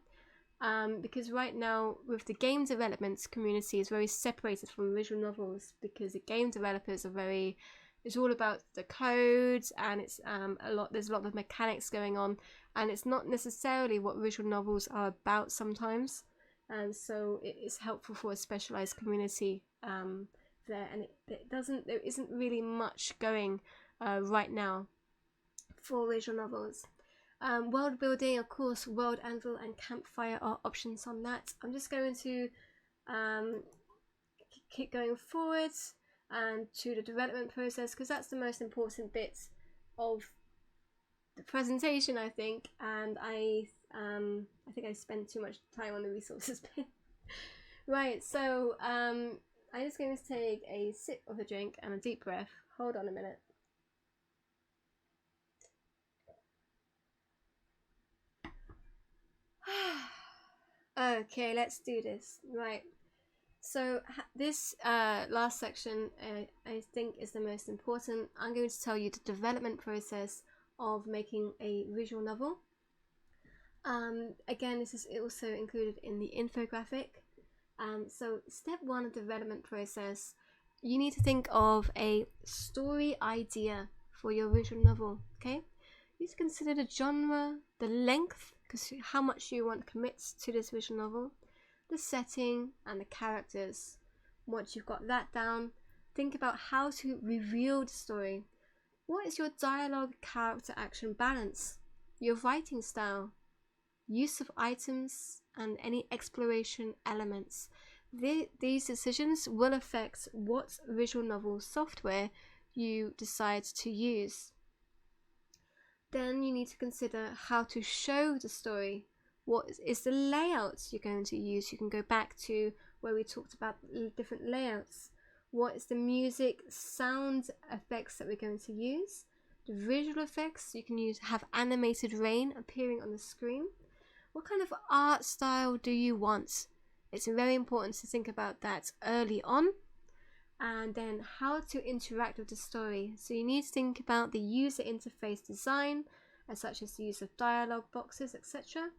Because right now, with the game development community, is very separated from visual novels, because the game developers are very It's all about the codes, and it's there's a lot of mechanics going on, and it's not necessarily what visual novels are about sometimes. And so it is helpful for a specialized community there, and there isn't really much going right now for visual novels. World building, of course, World Anvil and Campfire are options on that. I'm just going to keep going forward and to the development process, because that's the most important bit of the presentation, I think. And I think I spent too much time on the resources bit. Right, so I'm just going to take a sip of a drink and a deep breath. Hold on a minute. Okay, let's do this. Right, so this last section I think is the most important. I'm going to tell you the development process of making a visual novel. Again, this is also included in the infographic. So step 1 of development process, you need to think of a story idea for your visual novel. Okay, you need to consider the genre, the length, because how much you want to commit to this visual novel, the setting and the characters. Once you've got that down, think about how to reveal the story. What is your dialogue, character, action balance, your writing style, use of items, and any exploration elements. These decisions will affect what visual novel software you decide to use. Then you need to consider how to show the story. What is the layout you're going to use? You can go back to where we talked about different layouts. What is the music, sound effects that we're going to use? The visual effects, you can have animated rain appearing on the screen. What kind of art style do you want? It's very important to think about that early on. And then how to interact with the story. So you need to think about the user interface design, such as the use of dialogue boxes, etc.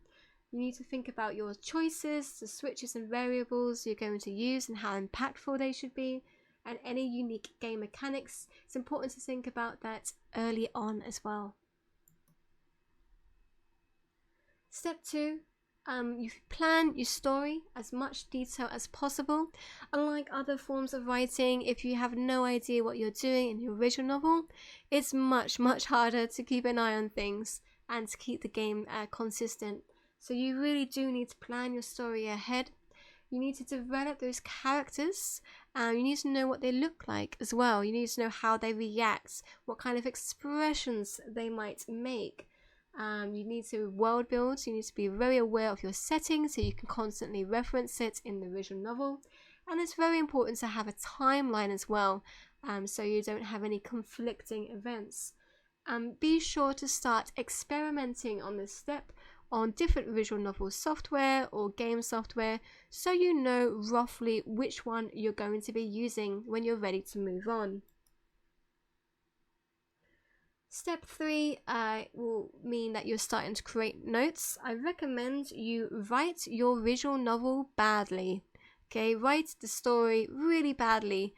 You need to think about your choices, the switches and variables you're going to use and how impactful they should be, and any unique game mechanics. It's important to think about that early on as well. Step 2, you plan your story as much detail as possible. Unlike other forms of writing, if you have no idea what you're doing in your visual novel, it's much harder to keep an eye on things and to keep the game consistent. So you really do need to plan your story ahead. You need to develop those characters, and you need to know what they look like as well. You need to know how they react, what kind of expressions they might make. You need to world build. You need to be very aware of your setting so you can constantly reference it in the visual novel. And it's very important to have a timeline as well, so you don't have any conflicting events. Be sure to start experimenting on this step on different visual novel software or game software, so you know roughly which one you're going to be using when you're ready to move on. Step 3 will mean that you're starting to create notes. I recommend you write your visual novel badly. Okay, write the story really badly.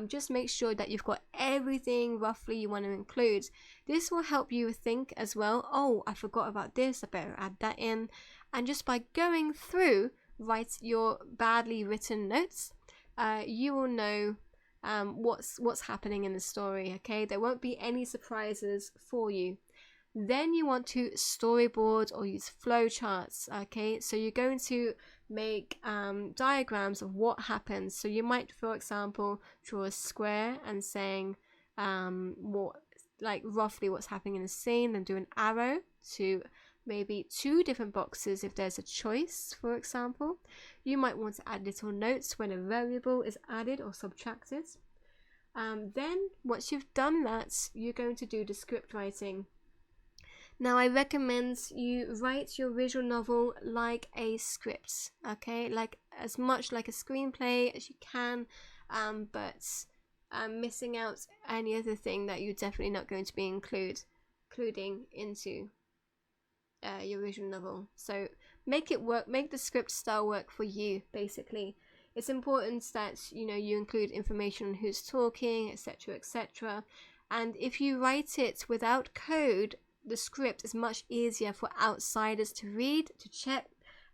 Just make sure that you've got everything roughly you want to include. This will help you think as well. Oh, I forgot about this, I better add that in. And just by going through, write your badly written notes, you will know what's happening in the story. Okay, there won't be any surprises for you. Then you want to storyboard or use flowcharts. Okay, so you're going to make diagrams of what happens. So you might, for example, draw a square and saying roughly what's happening in the scene, and do an arrow to maybe 2 different boxes if there's a choice, for example. You might want to add little notes when a variable is added or subtracted. Then once you've done that, you're going to do the script writing. Now I recommend you write your visual novel like a script, okay, like as much like a screenplay as you can, but missing out any other thing that you're definitely not going to be including into your visual novel. So make it work, make the script style work for you, basically. it's important that you include information on who's talking, etc., etc. And if you write it without code, the script is much easier for outsiders to read, to check,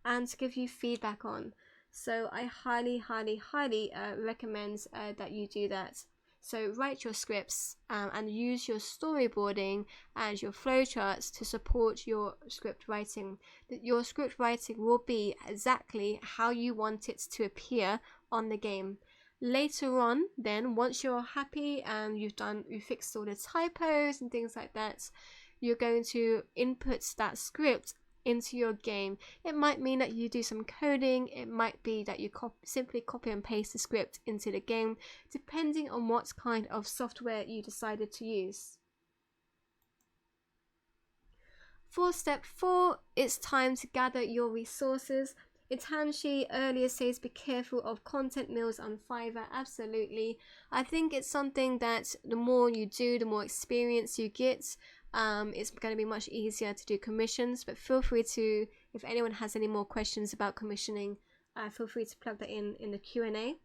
and to give you feedback on. So I highly, highly, highly recommend that you do that. So write your scripts and use your storyboarding and your flowcharts to support your script writing. Your script writing will be exactly how you want it to appear on the game. Later on, then, once you're happy and you've fixed all the typos and things like that, you're going to input that script into your game. It might mean that you do some coding, it might be that you simply copy and paste the script into the game, depending on what kind of software you decided to use. For step 4, it's time to gather your resources. Itanshi earlier says be careful of content mills on Fiverr. Absolutely. I think it's something that the more you do, the more experience you get. It's going to be much easier to do commissions, but feel free to, if anyone has any more questions about commissioning, feel free to plug that in the Q&A.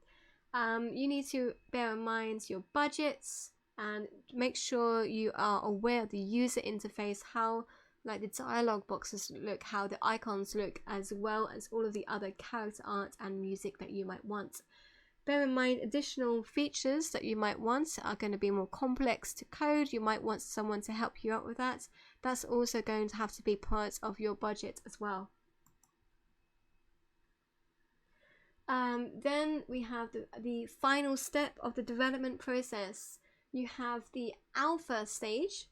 You need to bear in mind your budgets and make sure you are aware of the user interface, how like the dialogue boxes look, how the icons look, as well as all of the other character art and music that you might want. Bear in mind additional features that you might want are going to be more complex to code. You might want someone to help you out with that. That's also going to have to be part of your budget as well. Then we have the final step of the development process. You have the alpha stage,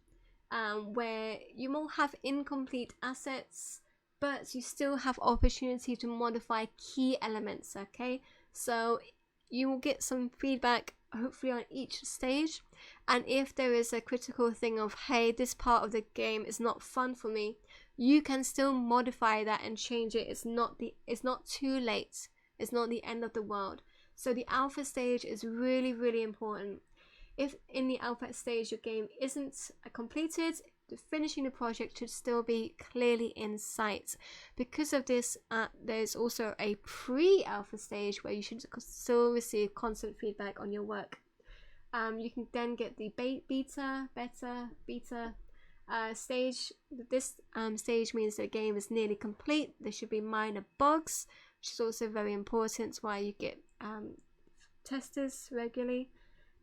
where you will have incomplete assets, but you still have opportunity to modify key elements. Okay, so you will get some feedback hopefully on each stage, and if there is a critical thing of, hey, this part of the game is not fun for me, you can still modify that and change it. It's not too late. It's not the end of the world. So the alpha stage is really, really important. If in the alpha stage your game isn't completed, finishing the project should still be clearly in sight. Because of this, there's also a pre-alpha stage where you should still receive constant feedback on your work. You can then get the beta stage. This stage means the game is nearly complete. There should be minor bugs, which is also very important, why you get testers regularly.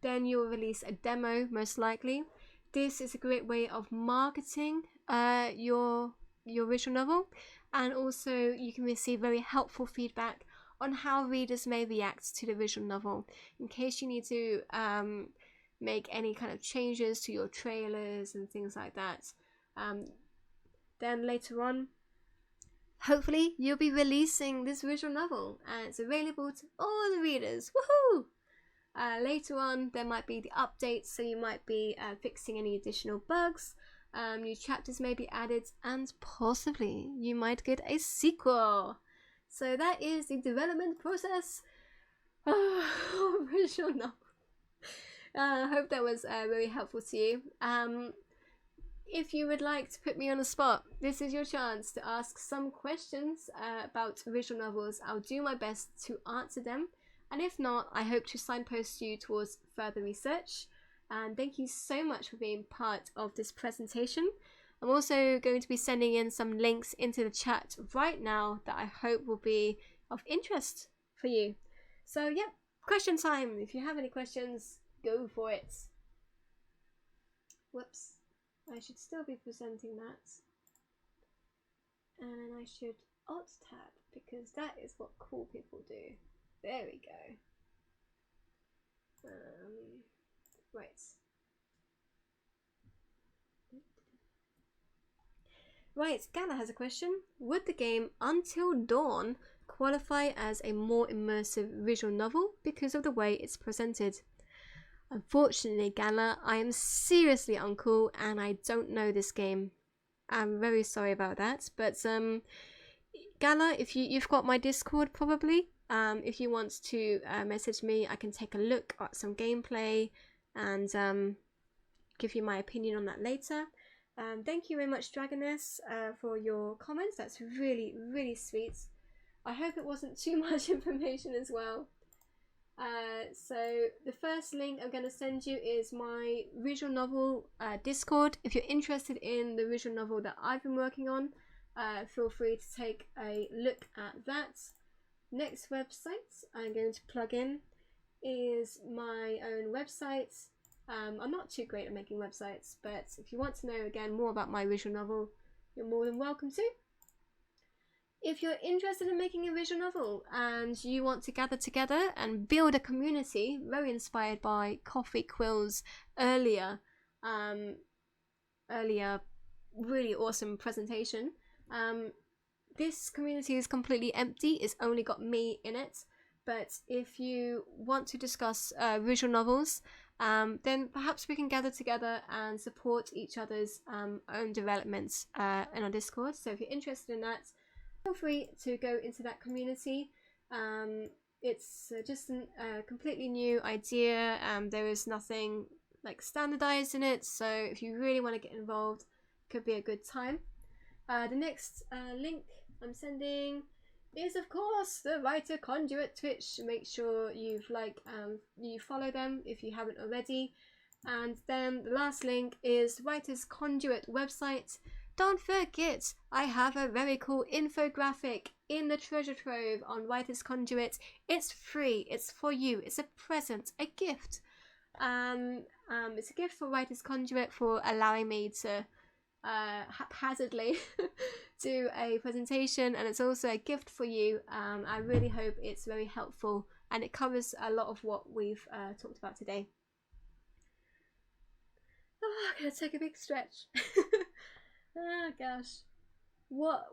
Then you'll release a demo, most likely. This is a great way of marketing your visual novel, and also you can receive very helpful feedback on how readers may react to the visual novel, in case you need to make any kind of changes to your trailers and things like that. Then later on, hopefully you'll be releasing this visual novel and it's available to all the readers. Woohoo! Later on, there might be the updates, so you might be fixing any additional bugs, new chapters may be added, and possibly you might get a sequel. So that is the development process of visual novel. I hope that was very helpful to you. If you would like to put me on the spot, this is your chance to ask some questions about visual novels. I'll do my best to answer them. And if not, I hope to signpost you towards further research. And thank you so much for being part of this presentation. I'm also going to be sending in some links into the chat right now that I hope will be of interest for you. So yep, question time. If you have any questions, go for it. Whoops, I should still be presenting that. And then I should Alt tab, because that is what cool people do. There we go. Right. Right, Gala has a question. Would the game Until Dawn qualify as a more immersive visual novel because of the way it's presented? Unfortunately, Gala, I am seriously uncool and I don't know this game. I'm very sorry about that, but Gala, if you've got my Discord probably. If you want to message me, I can take a look at some gameplay and give you my opinion on that later. Thank you very much, Dragoness, for your comments. That's really, really sweet. I hope it wasn't too much information as well. So the first link I'm going to send you is my visual novel Discord. If you're interested in the visual novel that I've been working on, feel free to take a look at that. Next website I'm going to plug in is my own website. I'm not too great at making websites, but if you want to know again more about my visual novel, you're more than welcome to. If you're interested in making a visual novel and you want to gather together and build a community, very inspired by Coffee Quill's earlier really awesome presentation, this community is completely empty. It's only got me in it. But if you want to discuss visual novels, then perhaps we can gather together and support each other's own developments in our Discord. So if you're interested in that, feel free to go into that community. It's just a completely new idea. There is nothing like standardized in it, so if you really want to get involved, it could be a good time. The next link I'm sending is of course the Writer CONduit Twitch. Make sure you follow them if you haven't already. And then the last link is Writers CONduit website. Don't forget, I have a very cool infographic in the treasure trove on Writers CONduit. It's free, it's for you, it's a present, a gift. It's a gift for Writers CONduit for allowing me to haphazardly do a presentation, and it's also a gift for you. I really hope it's very helpful and it covers a lot of what we've talked about today. Oh, I'm gonna take a big stretch. Oh gosh, what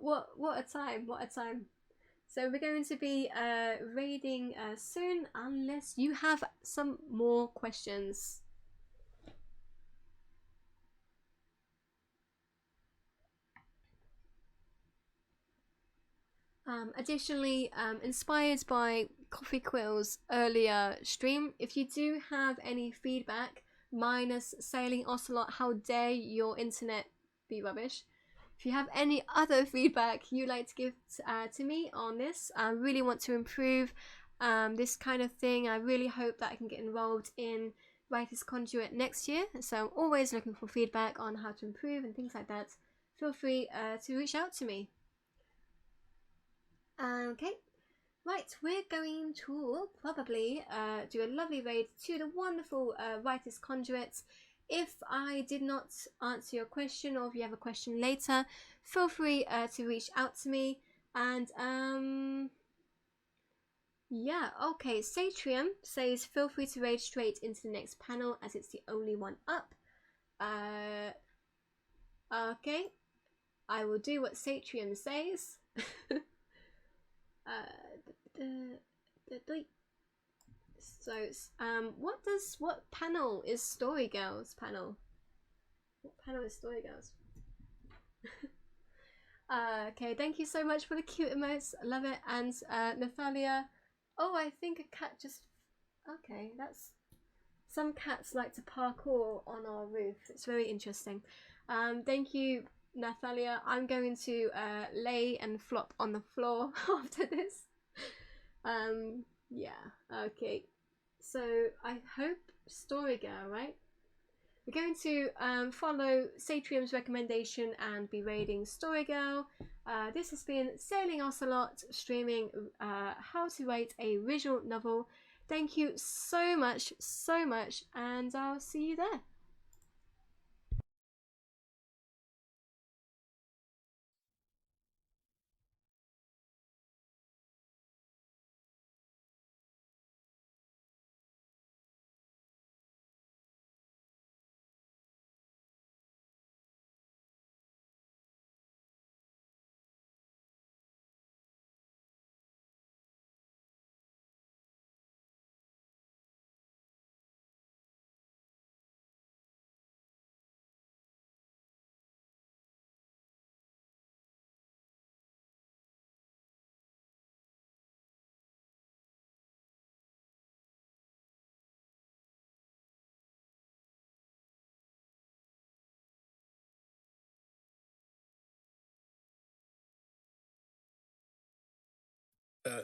a time, what a time. So we're going to be raiding soon, unless you have some more questions. Additionally, inspired by Coffee Quill's earlier stream, if you do have any feedback, minus Sailing Ocelot, how dare your internet be rubbish. If you have any other feedback you'd like to give to me on this, I really want to improve this kind of thing. I really hope that I can get involved in Writers CONduit next year, so I'm always looking for feedback on how to improve and things like that. Feel free to reach out to me. Okay, right, we're going to probably do a lovely raid to the wonderful Writers CONduit. If I did not answer your question, or if you have a question later, feel free to reach out to me. And yeah, okay, Satrium says feel free to raid straight into the next panel as it's the only one up. Okay, I will do what Satrium says. So what panel is Story Girls panel? What panel is Story Girls? Okay, thank you so much for the cute emotes. I love it. And Nathalia, oh, I think a cat just, okay, that's, some cats like to parkour on our roof. It's very interesting. Thank you, Nathalia. I'm going to lay and flop on the floor after this. Yeah, okay. So I hope Story Girl, right? We're going to follow Satrium's recommendation and be raiding Story Girl. This has been Sailing Ocelot streaming how to write a visual novel. Thank you so much, and I'll see you there. sorry,